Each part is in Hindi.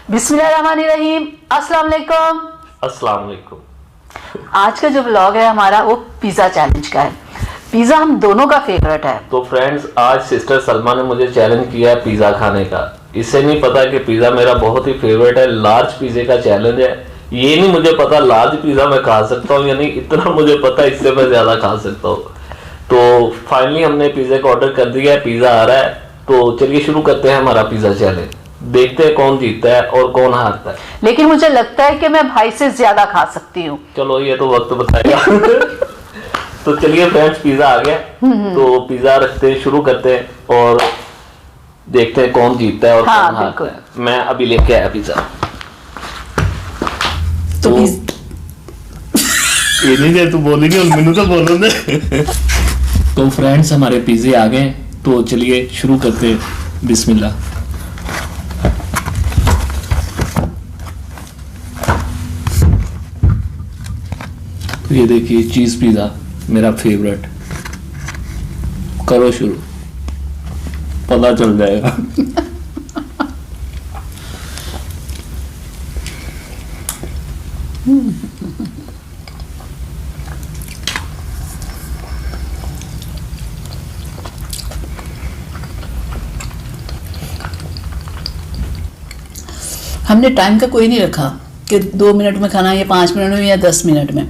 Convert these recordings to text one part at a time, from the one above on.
बिस्मिल्लाहिर्रहमानिर्रहीम। अस्सलाम वालेकुम। अस्सलाम वालेकुम। आज का जो ब्लॉग है हमारा वो पिज़्ज़ा चैलेंज का है। पिज़्ज़ा हम दोनों का फेवरेट है। तो फ्रेंड्स, आज सिस्टर सलमा ने मुझे चैलेंज किया है पिज़्ज़ा खाने का। इससे नहीं पता कि पिज़्ज़ा मेरा बहुत ही फेवरेट है। लार्ज पिज़्ज़े का चैलेंज है। ये नहीं मुझे पता लार्ज पिज़्ज़ा मैं खा सकता हूँ या नहीं, इतना मुझे पता है इससे मैं ज़्यादा खा सकता हूँ। तो फाइनली हमने पिज़्ज़ा का ऑर्डर कर दिया है, पिज़्ज़ा आ रहा है। तो चलिए शुरू करते हैं हमारा पिज़्ज़ा चैलेंज। देखते हैं कौन जीतता है और कौन हारता है। लेकिन मुझे लगता है कि मैं भाई से ज्यादा खा सकती हूँ। चलो ये तो वक्त बताएगा। तो चलिए फ्रेंड्स, पिज़्ज़ा आ गया। तो पिज़्ज़ा रखते हैं, शुरू करते हैं और देखते हैं कौन जीतता है और हाँ, कौन हारता है। मैं अभी लेके आया पिज़्ज़ा। तो ये नहीं दे तू बोली नहीं, मैनू तो बोलो दे। तो फ्रेंड्स, हमारे पिज़्ज़े आ गए। तो चलिए शुरू करते हैं। बिस्मिल्लाह। तो ये देखिए चीज़ पिज़्ज़ा मेरा फेवरेट। करो शुरू, पता चल जाएगा। हमने टाइम का कोई नहीं रखा कि 2 मिनट में खाना है या 5 मिनट में या 10 मिनट में,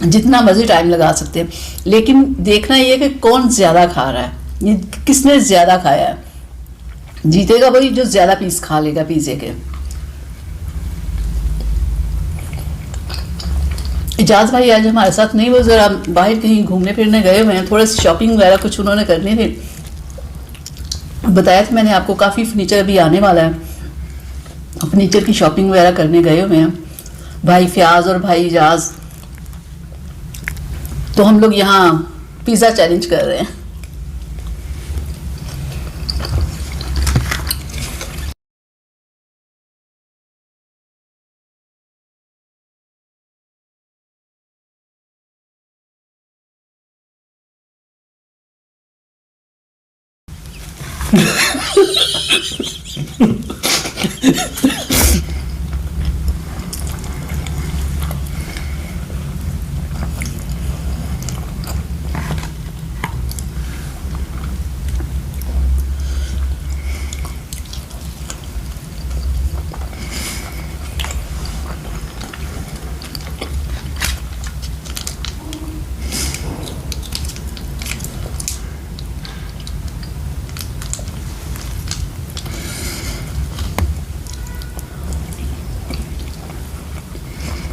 जितना मर्जी टाइम लगा सकते हैं। लेकिन देखना ये कि कौन ज़्यादा खा रहा है, ये किसने ज़्यादा खाया है। जीतेगा वही जो ज़्यादा पीस खा लेगा पिज़्ज़े के। इजाज़ भाई आज हमारे साथ नहीं, वो ज़रा बाहर कहीं घूमने फिरने गए हुए हैं। थोड़ा शॉपिंग वगैरह कुछ उन्होंने करनी थी। बताया था मैंने आपको, काफ़ी फर्नीचर अभी आने वाला है। फर्नीचर की शॉपिंग वगैरह करने गए हुए हैं भाई फयाज और भाई इजाज। तो हम लोग यहाँ पिज़्ज़ा चैलेंज कर रहे हैं।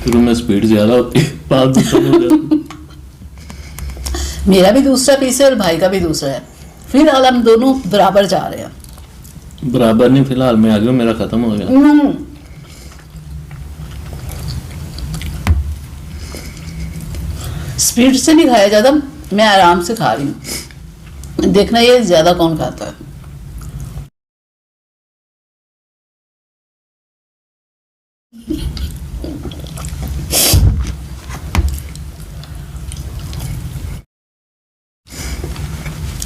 शुरू में स्पीड ज्यादा होती है, बाद में कम हो जाती है। मेरा भी दूसरा पीस है और भाई का भी दूसरा है। फिलहाल हम दोनों बराबर जा रहे हैं। बराबर नहीं, फिलहाल मैं आ गया, मेरा खत्म हो गया। स्पीड से नहीं खाया ज्यादा, मैं आराम से खा रही हूँ। देखना ये ज्यादा कौन खाता है।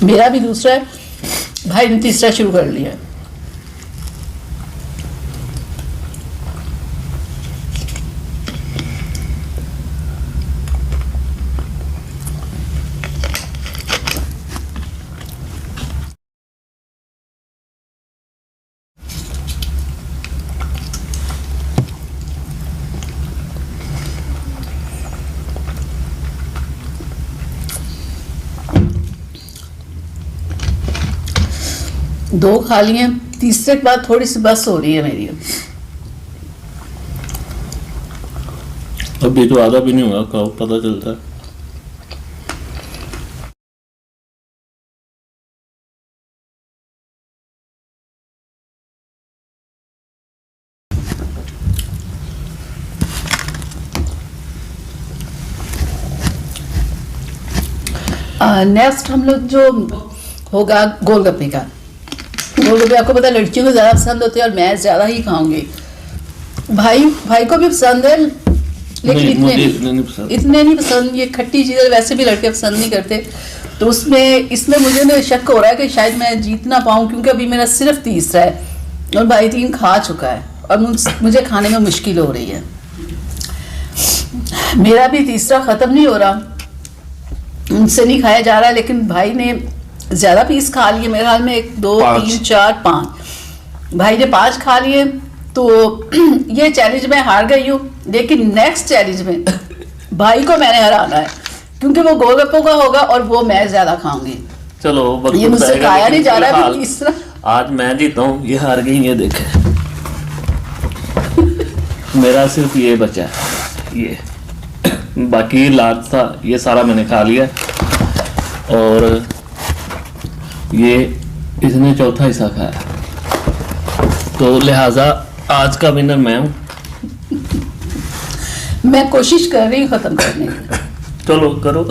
मेरा भी दूसरा है, भाई ने तीसरा शुरू कर लिया है। दो खा लिए, तीसरे के बाद थोड़ी सी बस हो रही है मेरी। अभी तो आधा भी नहीं हुआ, कब पता चलता है। नेक्स्ट हम लोग जो होगा गोलगप्पे का। गोलगप्पे आपको पता है लड़कियों को ज़्यादा पसंद होते हैं और मैं ज़्यादा ही खाऊंगी। भाई को भी पसंद है, लेकिन इतने नहीं पसंद। ये खट्टी चीज़ें वैसे भी लड़के पसंद नहीं करते। तो उसमें इसमें मुझे ना शक हो रहा है कि शायद मैं जीत ना पाऊँ, क्योंकि अभी मेरा सिर्फ तीसरा है और भाई 3 खा चुका है और मुझे खाने में मुश्किल हो रही है। मेरा भी तीसरा ख़त्म नहीं हो रहा, मुझसे नहीं खाया जा रहा, लेकिन भाई ने ज़्यादा पीस खा लिए, मेरे ख्याल में 1 2 3 4 5, भाई ने 5 खा लिए। तो ये चैलेंज मैं हार गई हूँ, लेकिन नेक्स्ट चैलेंज में भाई को मैंने हराना है, क्योंकि वो गोलगप्पों का होगा और वो मैं ज़्यादा खाऊंगी। चलो वक्त ये मुझसे बताएगा, खाया नहीं लेकिन जा रहा है फिलहाल अभी तीसरा। आज मैं जीता हूँ, ये हार गई, ये देखे। मेरा सिर्फ ये बचा है, ये बाकी लाज था, ये सारा मैंने खा लिया। और ये इसने चौथा हिस्सा खाया, तो लिहाजा आज का विनर मैं हूँ। मैं कोशिश कर रही हूँ ख़त्म करने की। चलो करो,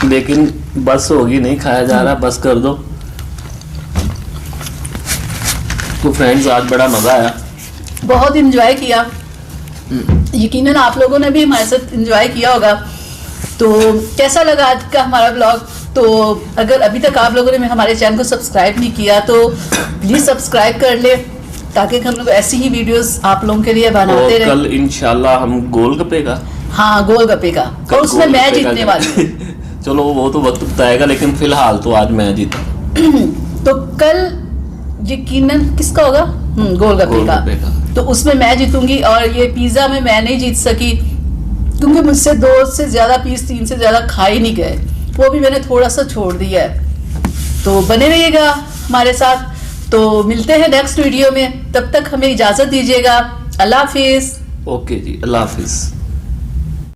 लेकिन बस होगी नहीं, खाया जा रहा, बस कर दो। तो फ्रेंड्स आज बड़ा मज़ा आया, बहुत इंजॉय किया, यकीनन आप लोगों ने भी हमारे साथ इंजॉय किया होगा। तो कैसा लगा आज का हमारा ब्लॉग? तो अगर अभी तक आप लोगों ने हमारे चैनल को सब्सक्राइब नहीं किया तो प्लीज़ सब्सक्राइब कर ले, ताकि हम लोग ऐसी ही वीडियोस आप लोगों के लिए बनाते और रहे। कल इंशाल्लाह हम गोलगप्पे का, हाँ, गोलगप्पे का, और उसमें मैं जीतने वाली हूँ। चलो वो तो वक्त बताएगा, लेकिन फिलहाल तो आज मैं जीता। तो कल यकीनन किसका होगा? गोलगप्पे गोलगप्पे का। का। तो उसमें मैं जीतूंगी, और ये पिज़्ज़ा में मैं नहीं जीत सकी, क्योंकि मुझसे 2 से ज़्यादा पीस, 3 से ज़्यादा खा ही नहीं गए, वो भी मैंने थोड़ा सा छोड़ दिया है। तो बने रहिएगा हमारे साथ, तो मिलते हैं नेक्स्ट वीडियो में, तब तक हमें इजाज़त दीजिएगा। अल्लाह हाफिज़। ओके जी, अल्लाह हाफिज़।